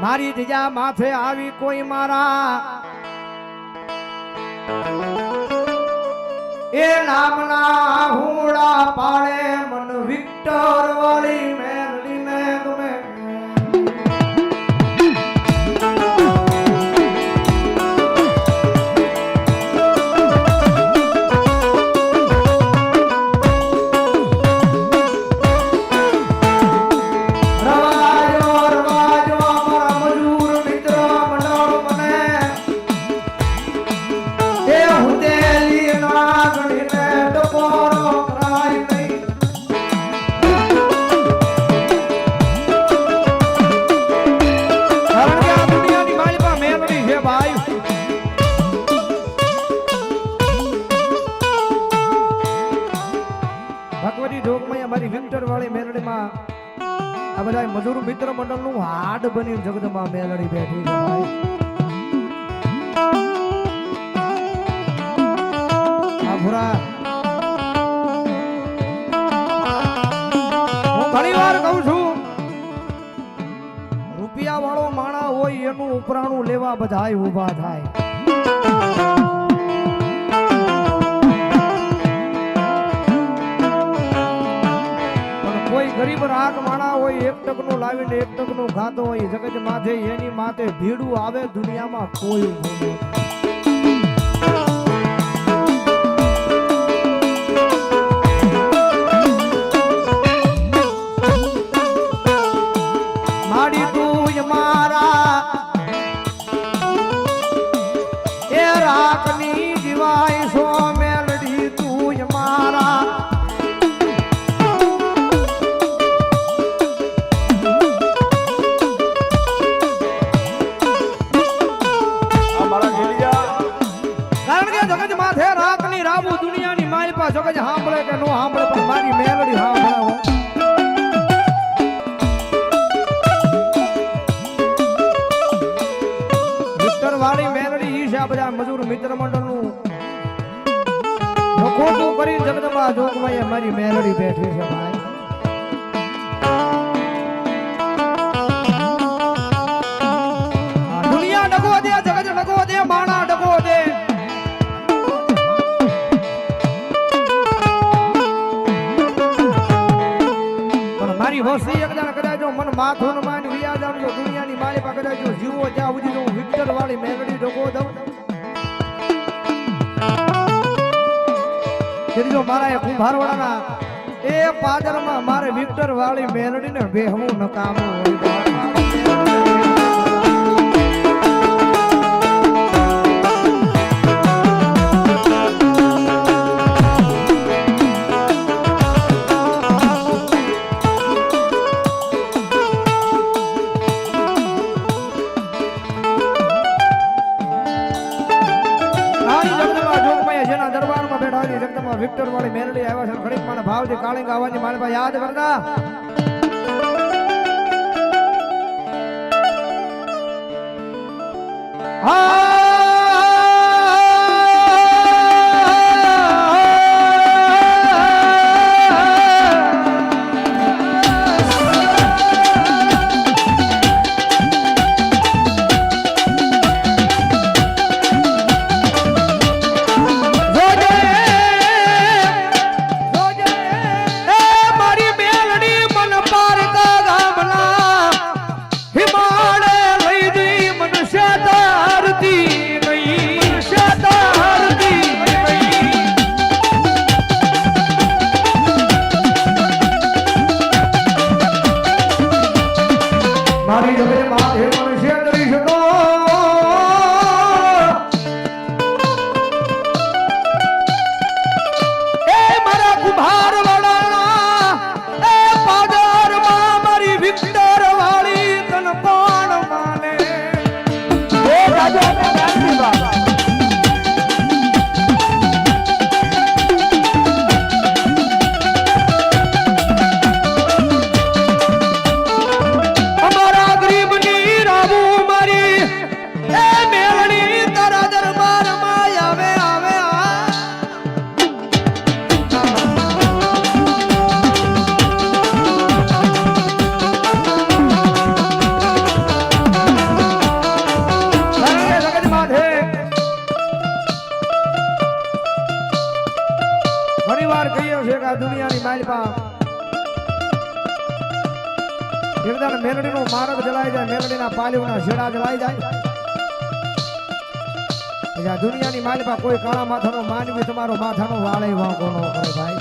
મારી જીજા માથે આવી કોઈ મારા એ નામના હુડા પાડે મન વિક્ટર વાળી મેલડીને ગમે મજૂર મિત્ર મંડળ નું હાડ બની જગદંબા મેલડી બેઠી છે ભાઈ આ ભુરા હું ઘણી વાર કહું છું રૂપિયા વાળો માણા હોય એનું ઉપરાણું લેવા બધાય ઊભા થાય ગરીબ રાગ માણા હોય એક ટકનું લાવીને એક ટકનું ખાતો હોય જગત માથે એની માથે ભીડું આવે દુનિયામાં કોઈ નથી માડી તું મારા એ રાખની જીવાય સો મેલડી તું મારા જગત સાંભળે કે નો સાંભળે પણ મારી મેલડી સાંભળે વિક્ટર વાળી મેલડી ઈ છે આ બધા મજૂર મિત્ર મંડળ નું ખોટું કરી જગદંબા જોગભાઈ મારી મેલડી બેઠી છે ભાઈ દુનિયા ડગો દે જગત ડગો દે માણા ડગો દે મારી હોસી એકદમ કદાચ મન માથું ન માન વિયા જાવ જો દુનિયાની માલી પા કદાચ જીવો ત્યાં સુધી હું વિક્ટર વાળી મેલડી ડગો દઉં તેથી જો મારા એ કુંભારવાળાના એ પાદરમાં મારે વિક્ટર વાળી મેલડીને બેહવું નકામું હોય વિક્ટર વાળી મેલડી આવ્યા છે ઘડીક મને ભાવથી કાળિંગ આવવાની મારે પાસે યાદ કરતા હિમાલય લઈ દી મનુષ્ય ધરતી છે કે આ દુનિયાની માલિપા એકદમ મેલડીનો માર્ગ જલાઈ જાય, મેલડીના પાલીઓના છેડા જલાઈ જાય. આ દુનિયાની માલિપા કોઈ કાળા માથાનો માનવી તમારો માથાનો વાળે વાંકો ન કરે ભાઈ.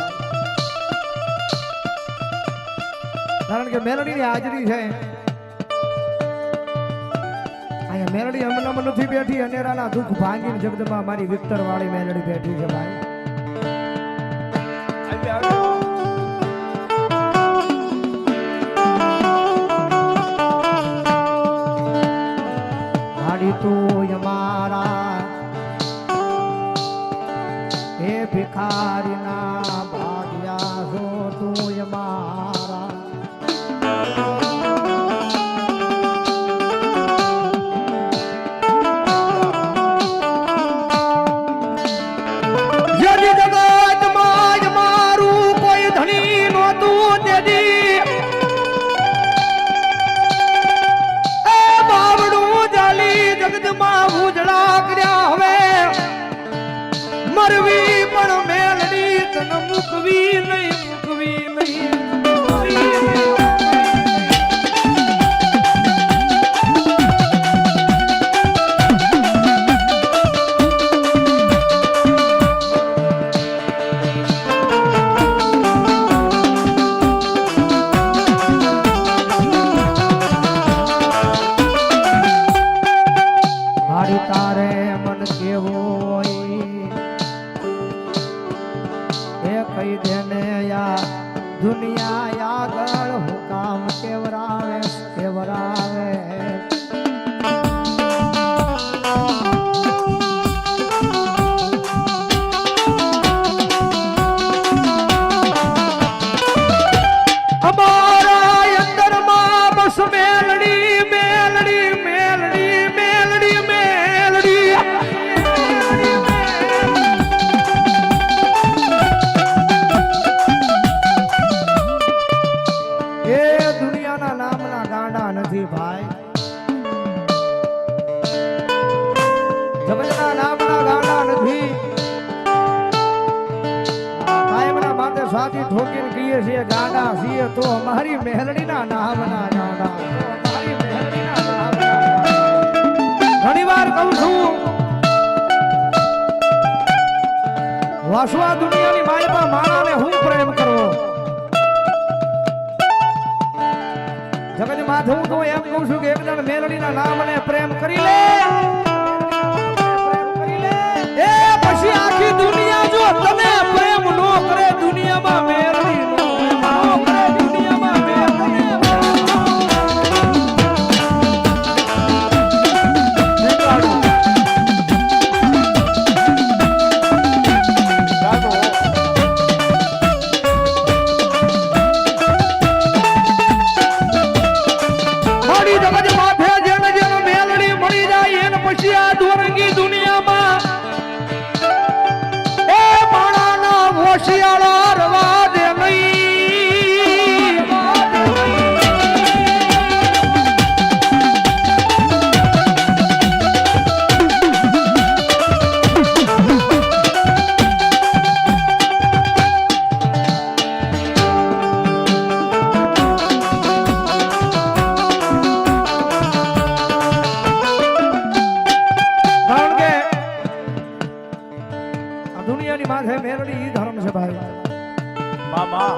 કારણ કે મેલડીની હાજરી છે. અહીંયા મેલડી અમનમ નથી બેઠી, અનેરાના દુઃખ ભાંગીને જગદમાં મારી વિક્ટર વાળી મેલડી બેઠી છે ભાઈ. તું અમારા હે ભિખારીના ભાગ્યા છો તું અમારા. યદી જગતમાં મારું કોઈ ધણી નહોતું તેથી જગતમાં ઉજળા કર્યા. હવે મરવી પણ મેલડી તન મૂકવી નહીં, મૂકવી નહીં. તારે મન કેવો એ કઈ દેને યા દુનિયા આગળ હું કામ કેવરાવે કેવરાવે. અમારા અંદરમાં બસ મેલડી મેલડી મેલડી મેલડી મેલડી. એ દુનિયાના નામના ગાંડા નથી ભાઈ, જગતના નામના ગાંડા નથી. કાયમના માથે સાથી ઠોકીને કહીએ છીએ ગાંડા છીએ તો અમારી મેલડીના નામના ગાંડા. ઘણી વાર કહું છું વાસવા દુનિયાની માલિપા માણાને હું પ્રેમ કરવો. જગત માથે હું તો એમ કહું છું કે એક જણ મેલડીના નામને પ્રેમ કરી લે, એ પછી આખી દુનિયા જો તને પ્રેમ નો કરે દુનિયામાં મેલડી નો કરે દુનિયામાં મેલડી. પછી આ દોરંગી દુનિયામાં એ માણાના હોશિયાળા રવા દે નહીં. દુનિયાની માથે મેલડી ઈ ધર્મ છે ભાઈ. મામા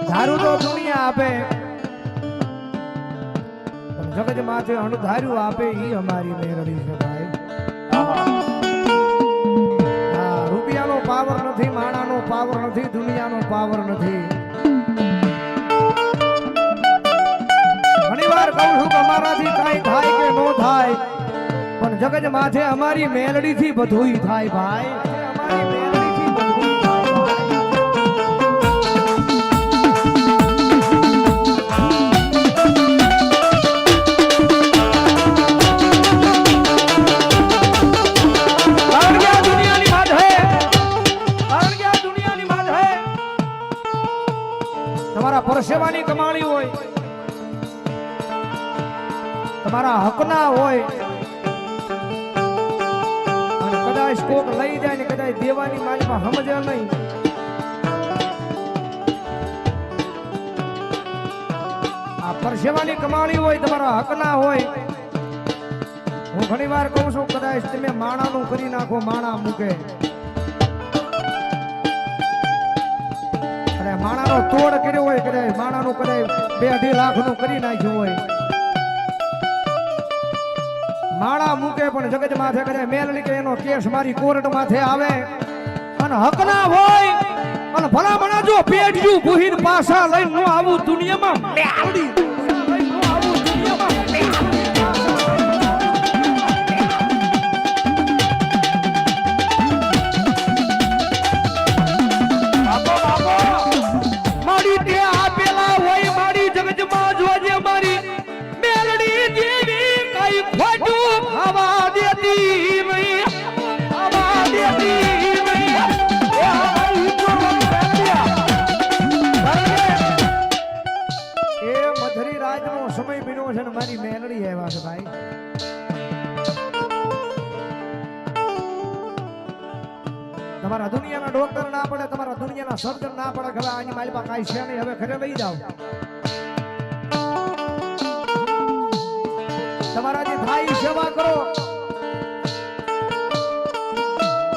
ધારું તો દુનિયા આપે, જગત માથે અણધાર્યું આપે ઈ અમારી મેલડી છે ભાઈ. રૂપિયાનો પાવર નથી, માણાનો પાવર નથી, દુનિયાનો પાવર નથી. ઘણી વાર કહું છું કે અમારાથી કાંઈ થાય કે નો થાય, પણ જગત માથે અમારી મેલડી થી બધુંય થાય ભાઈ. અમારી મેલડી થી બધુંય થાય ભાઈ. તમારા પરસેવાની કમાણી હોય, તમારા હકના હોય, કદાચ કોક લઈ જાય ને કદાચ દેવાની માલિકા સમજે નહીં. આ પરસેવાની કમાણી હોય તમારા હક ના હોય. હું ઘણી વાર કહું છું કદાચ તમે માણાનું કરી નાખો, માણા મૂકે માણાનો તોડ કર્યો હોય, કદાચ માણાનું કદાચ 2-2.5 લાખનું કરી નાખ્યું હોય, માણા મૂકે પણ જગત માથે કદાચ મેલડી કે એનો કેસ મારી કોર્ટ માથે આવે અને હક ના હોય અને ભલા મણા જો પેટજુ ભૂહીન પાછા લઈને નો આવું દુનિયામાં મેલડી મારી મેલડી આવ્યા છે ભાઈ. તમારા દુનિયાના ડોક્ટર ના પડે, તમારા દુનિયાના સર્જન ના પડે, હવે આની મારી પાસે કાંઈ છે નહીં, હવે ઘરે લઈ જાઓ. તમારા જે થાય સેવા કરો,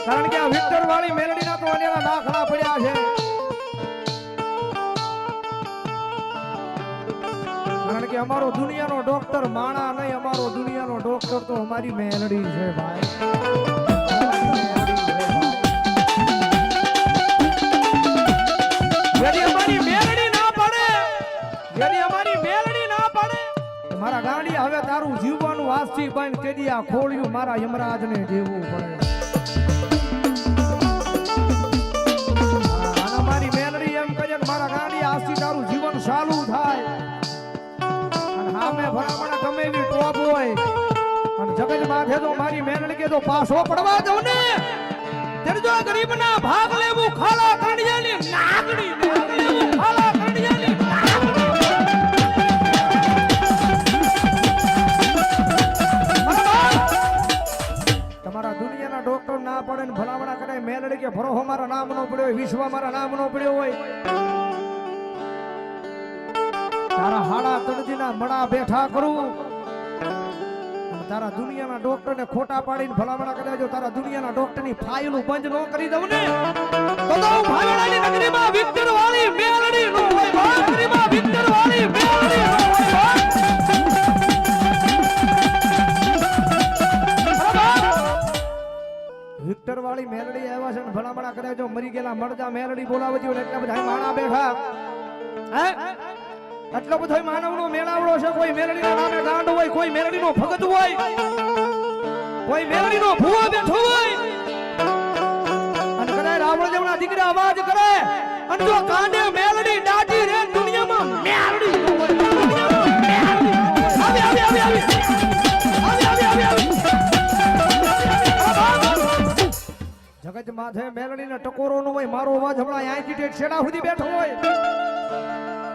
કારણ કે આ વિક્ટર વાળી મેલડીના તો અનેરા દાખલા પડ્યા છે. કારણ કે અમારો દુનિયાનો ડોક્ટર માણા નહીં, અમારો દુનિયાનો ડોક્ટર તો અમારી મેલડી છે ભાઈ. યદી અમારી મેલડી ના પડે, યદી અમારી મેલડી ના પડે, મારા ગાડી હવે તારું જીવવાનું આજથી બંધ કરી આ ખોળ્યું મારા યમરાજને દેવું પડે. અને મારી મેલડી એમ કહે મારા ગાડી આજથી તારું જીવન ચાલુ થાય. સામે ભલામણા ગમે એવી ટોપ હોય અને જગત માથે તો મારી મેલડી કે તો પાછો પડવા દઉં ને તેરજો ગરીબના ભાગ લેવું ખાલા કંડિયાની નાગડી લેવું ખાલા કંડિયાની તમારા દુનિયાના ડોક્ટર ના પડે ને ભલામણા કરે મેલડી કે ભરોહો મારા નામ નો પડ્યો હોય, વિશ્વ મારા નામ નો પડ્યો હોય, તારા હાડા તળજીના મડા બેઠા કરું અને તારા દુનિયાના ડોક્ટરને ખોટા પાડીને ભલામણા કર્યા જો તારા દુનિયાના ડોક્ટરની ફાઇલ બંધ ન કરી દઉં ને તો ભાવેડાની નગરીમાં વિક્ટર વાળી મેલડી નો હોય, નગરીમાં વિક્ટર વાળી મેલડી નો હોય. વિક્ટર વાળી મેલડી આવ્યા છે ને ભલામણા કર્યા જો મરી ગયેલા મળજા મેલડી બોલાવજો એટલા બધા માણા બેઠા. હે એટલો બધો માનવનો મેળાવડો છે. કોઈ મેલડીના નામે ગાંડ હોય, કોઈ મેલડીનો ભગત હોય, કોઈ મેલડીનો ભૂવા બેઠો હોય અને કદાચ રાવણ જેવના દીકરા અવાજ કરે અને જો કાંડે મેલડી દાટી રે દુનિયામાં મેલડી ન હોય, દુનિયામાં મેલડી આવી આવી આવી આવી આવી આવી આવી જગત માથે મેલડીને ટકોરો ન હોય. મારો અવાજ હમણાં અહીંથી ઠેઠ છેડા સુધી બેઠો હોય,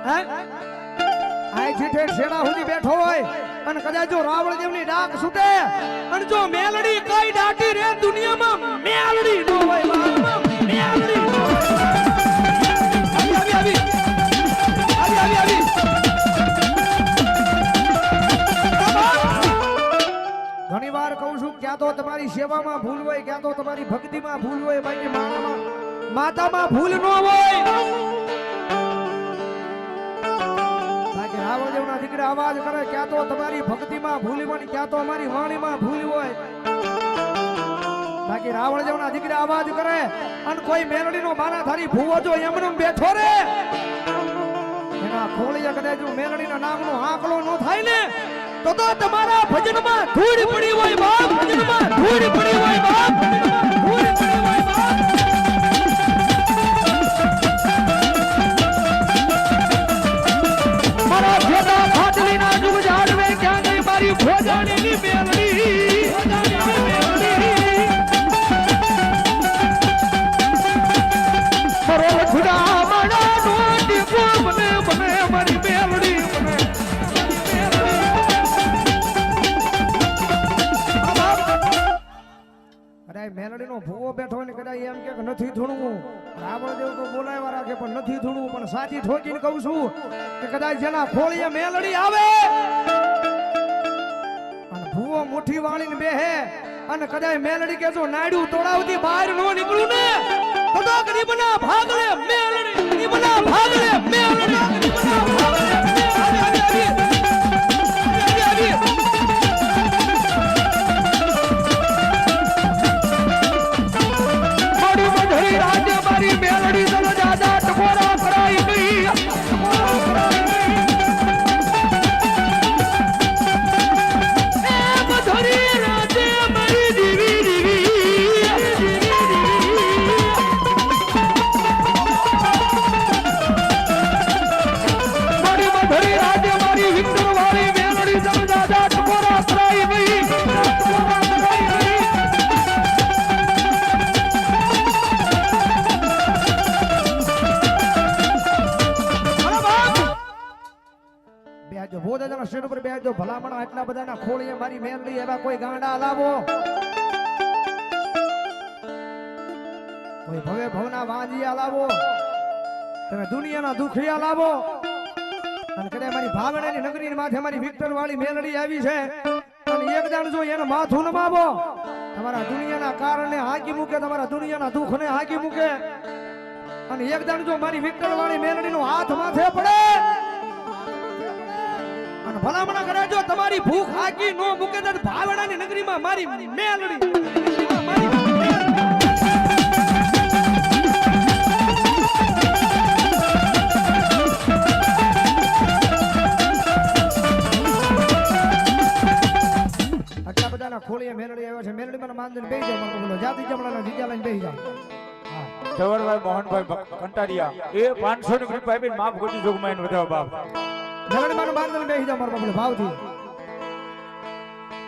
હે અહીંથી ઠેઠ છેડા સુધી બેઠો હોય અને કદાચ જો રાવણ જેવની ડાક છૂટે અને જો મેલડી કઈ દાટી રે દુનિયામાં મેલડી ન હોય, મેલડી ન હોય. આવી આવી આવી આવી આવી આવી ઘણી વાર કહું છું ક્યાં તો તમારી સેવામાં ભૂલ હોય, ક્યાં તો તમારી ભક્તિમાં ભૂલ હોય, બાકી માણામાં માતામાં ભૂલ ન હોય. રાવણ જેવના દીકરા અવાજ કરે ક્યાં તો તમારી ભક્તિમાં ભૂલ હોય, ક્યાં તો અમારી વાણીમાં ભૂલ હોય. બાકી રાવણ જેવના દીકરા અવાજ કરે અને કોઈ મેલડીનો માના થારી ભૂવો જો એમને બેઠો રે એના ખોળિયા કદાચ મેલડીના નામનો આંકડો ન થાય ને તો તમારા ભજનમાં ધૂળ પડી હોય બાપ, ભજનમાં ધૂળ પડી હોય બાપ, ધૂળ પડી હોય બાપ. મારા ભેગા ખાટલીના જુગ જાડવે ક્યાં ગઈ મારી ભોજાણીની મેલડી, મારો ખુદા મારા ડોટી મને મને મારી મેલડી મને કદાચ મેલડીનો ભૂવો બેઠો હોય ને કદાચ એમ કે નથી ધૂણવું રાવણ દેવ તો બોલાવ્યા રાખે પણ નથી ધૂણવું પણ સાચી ઠોકીને કહું છું કે કદાચ જેના ખોળીએ મેલડી આવે અને ભૂવો મુઠ્ઠી વાળીને બેહે અને કદાચ મેલડી કે જો નાડ્યું તોડાવતી બહાર નો નીકળું ને તો ગરીબના ભાગલે મેલડી ગરીબના ભાગલે મેલડી ગરીબના ભાગલે મારી મેલડી તો દાદા ટકોરા કરાઈ ગઈ મધુરી રાતે મારી દીવી દીવી મારી મધુરી રાતે મારી વિક્ટર વાળી મેલડી તો દાદા ટકોરા કરાઈ ગઈ બેજો બોધા જણા શેડ ઉપર બેજો ભલામણ આટલા બધાના ખોળીએ મારી મેલડી એવા કોઈ ગાંડા લાવો કોઈ ભવે ભવના વાંજિયા લાવો તમે દુનિયાના દુખિયા લાવો અને કદાચ મારી ભાવનાની નગરીની માથે મારી વિક્ટર વાળી મેલડી આવી છે અને એક દાણ જો એને માથું નમાવો તમારા દુનિયાના કારણે હાકી મૂકે તમારા દુનિયાના દુઃખને હાકી મૂકે અને એક દાણ જો મારી વિક્ટર વાળી મેલડીનો હાથ માથે પડે ભલામણા કરે જો તમારી ભૂખ હાકી નો મૂકે તો ભાવડાની નગરીમાં મારી મેલડી આટલા બધાના ખોળીએ મેલડી આવ્યા છે મેલડી મને માનદન બેહી જાવ મને બોલો જાતિ જમણાના જીજા લઈને બેહી જાવ જવરભાઈ મોહનભાઈ કંટારિયા એ 500 ની કૃપા આપીને માફ ગોતી જોગમાં એને વધાવો બાપ મેલડી માનો બાંધન બેહી જાવ મારા બાપુ ભાવથી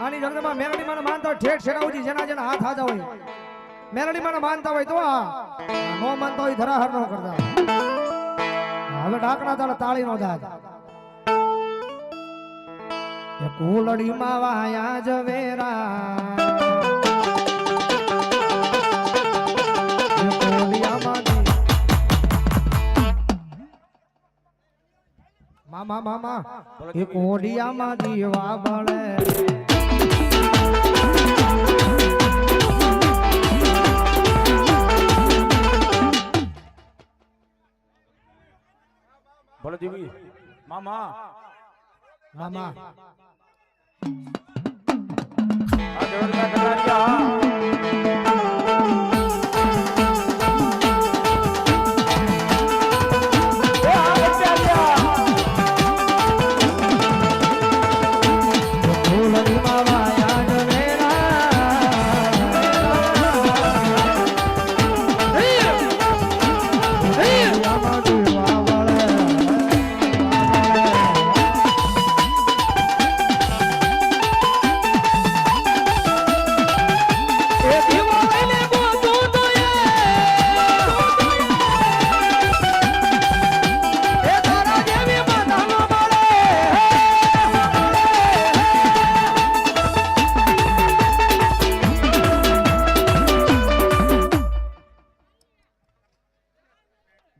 આની જગદમાં મેલડી માનો માનતા હોય ઠેઠ છેડાવતી જેના જેના હાથ હાજા હોય મેલડી માનો માનતા હોય તો નો માનતા હોય ધરાહર નો કરતા હવે ઢાકણા તાળે તાળી નો દાદ એ કુલડી માં વાયા જવેરા એ કોલિયામાં મામા મામા એ કોડિયામાં દીવા બળે બોલો દેવી મામા મામા આ દેવરના કટારિયા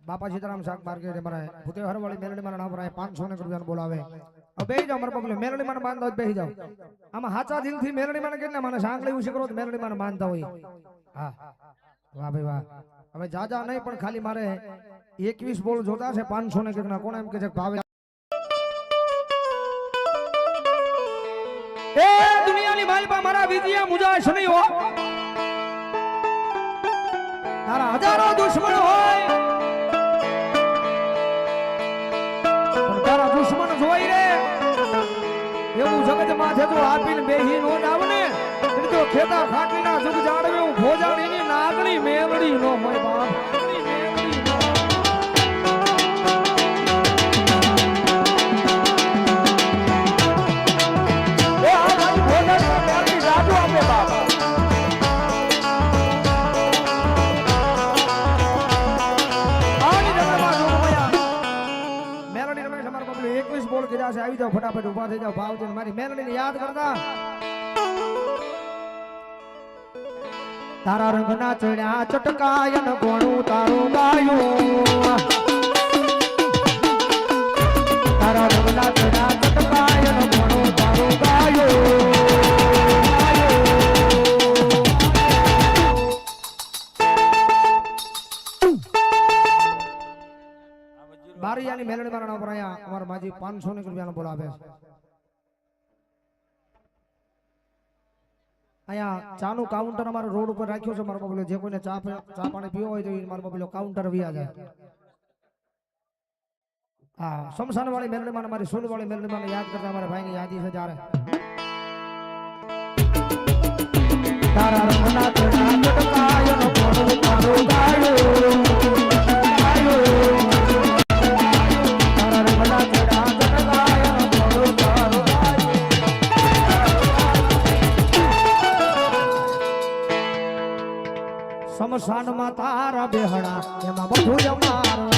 બાપા સીતારામ શાક માર્કેટ મારા ભૂતેહર વાળી મેલડી મારા નામ પર 500 ને રૂપિયા બોલાવે હવે બેહી જાવ મારા બાપુ મેલડી માને માનતા હોય બેહી જાવ આમાં હાચા દિલથી મેલડી માને કેટલા માને સાંકળી ઉછી કરો તો મેલડી માને માનતા હોય હા વાહ ભાઈ વાહ હવે જાજા નહીં પણ ખાલી મારે 21 બોલ જોતા છે 500 ને કેટલા કોણ એમ કે છે ભાવે એ દુનિયાની માલપા મારા વિજયા મુજાશ નહીં હો તારા હજારો દુશ્મન હોય તારા દુશ્મન જોઈ રે એવું જગત માથે તો આપીને બેહી નો જાવ ને તો ખેતા ખાટીના જુગ જાડવે હું ભોજાડીની નાગણી મેલડી નો હોય બાપ આવી જાવ ફટાફટ ઉભા થઈ જાવ ભાવજી મારી મેલડીને યાદ કરતા તારા રંગના ચડ્યા ચટકાય ન કોણું તારું ગાયું તારા રંગના ચડ્યા ચટકાય ન કોણું તારું ગાયું બારિયાની મેલડી મારા ઉપર અહીંયા અમારા માજી 500 રૂપિયાનો બોલાવે છે અહીંયા ચાનું કાઉન્ટર અમારો રોડ ઉપર રાખ્યો છે મારો બબલો જે કોઈને ચા પાણી પીવો હોય તો એ મારો બબલો કાઉન્ટર વિયા જાય હા શમશાન વાળી મેલડી માં મારી સોલ વાળી મેલડી માં યાદ કરતા અમારા ભાઈની યાદી છે જ્યારે તારા રંગના ચડા ચટકાય નો કોણું તારું ગાયું શમશાનમાં તારા બેહડા એમાં બધું અમારું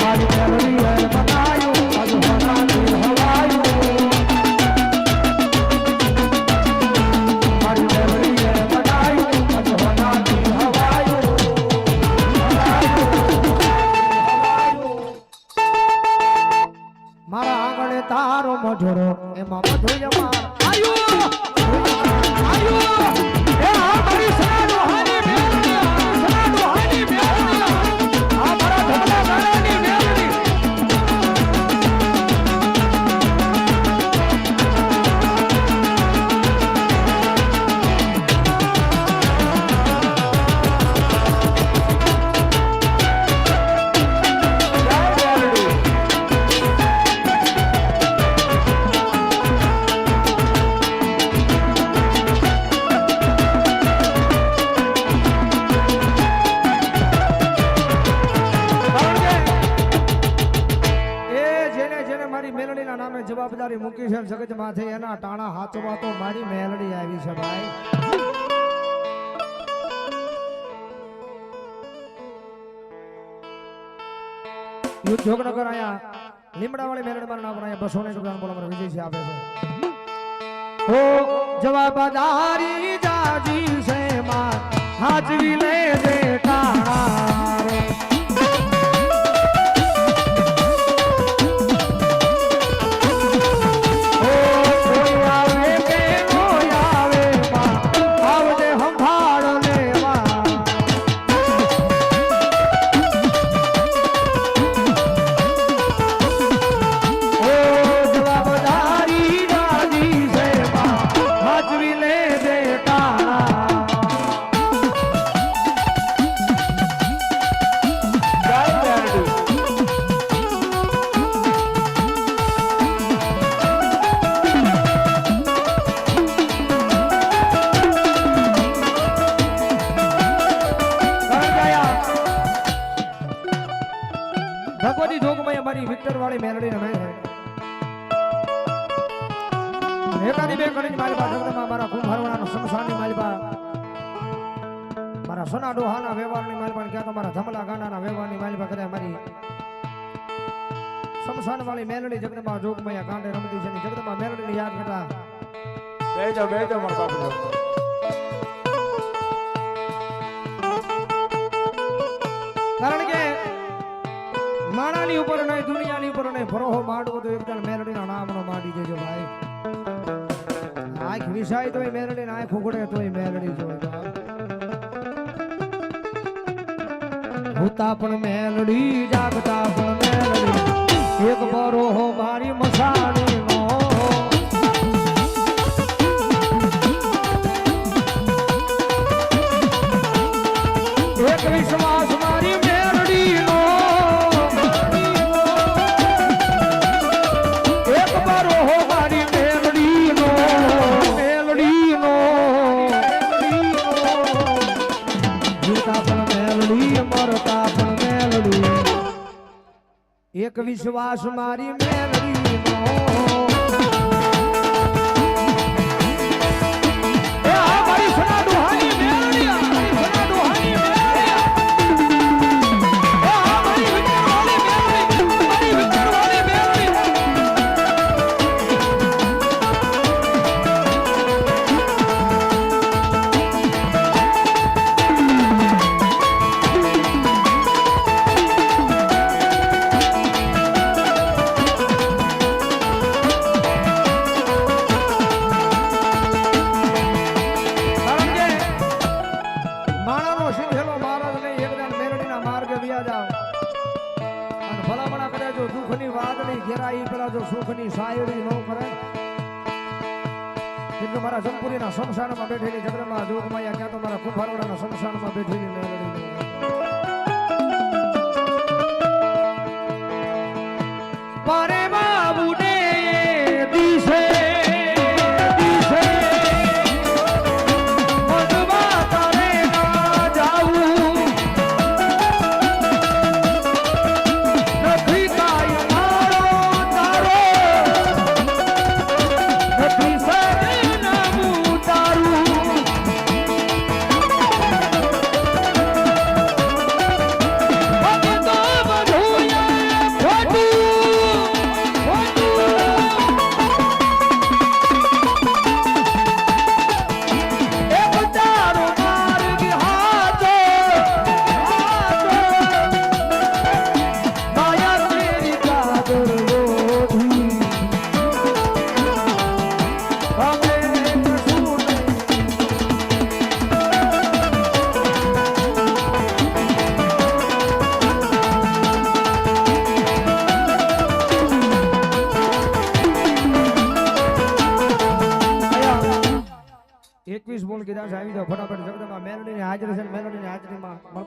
મારી મેલડીએ બનાયું બધું હવાયું મારી મેલડીએ બનાયું બધું હવાયું મારા આંગણે તારો મઢડો એમાં બધું અમારું જવાબદારી મૂકી છે જગત માથે એના ટાણા હાથવા તો મારી મેલડી આવી છે ભાઈ જોગનગર આયા લીમડા વાળી મેલડી મારા નામ આયા 200 રૂપિયા બોલો મારા વિજય છે આપે છે ઓ જવાબદારી જાજી છે માં હાજરી લે દે ટાણા રે ભગવતી જોગમાં અમારી વિક્ટર વાળી મેલડી રમે છે એકાદી બે કણી મારી પાસે જગદમાં મારા કુંભારવાળાનો શમશાનની મારી પાસે મારા સોના ડોહાના વ્યવહારની મારી પાસે ક્યાં તો મારા ધમલા ગાંડાના વ્યવહારની મારી પાસે કરે મારી શમશાન વાળી મેલડી જગદમાં જોગમાં કાંડે રમતી છે જગદમાં મેલડીને યાદ કરતા બેજો મારા બાપુ કારણ કે માણાની ઉપર નહીં દુનિયાની ઉપર નહીં ભરોહો માંડવો તો એકદમ મેલડીના નામનો માંડી દેજો ભાઈ આંખ વિસાય તોય મેલડી આંખ ઉઘડે તોય મેલડી જોઈ હોતા પણ મેલડી જાગતા પણ મેલડી એક બરોહો મારી મસાણી નો એક વિશ્વાસ મારી મેલડી નો એક બરોહો મારી મેલડી નો જીતા પણ મેલડી મરતા પણ મેલડી એક વિશ્વાસ મારી મેલડી નો બાયડી નો કરે એટલે મારા જમપુરીના શમશાનમાં બેઠેલી જગદંબા જોગમાયા ક્યાં તો મારા કુંભારવાડાના શમશાનમાં બેઠેલી મેલડી પારે બાબુને દિશે બોલ કીધા છે આવી જાઓ ફટાફટ જગદંબા મેલડીની હાજરી છે મેલડીની હાજરીમાં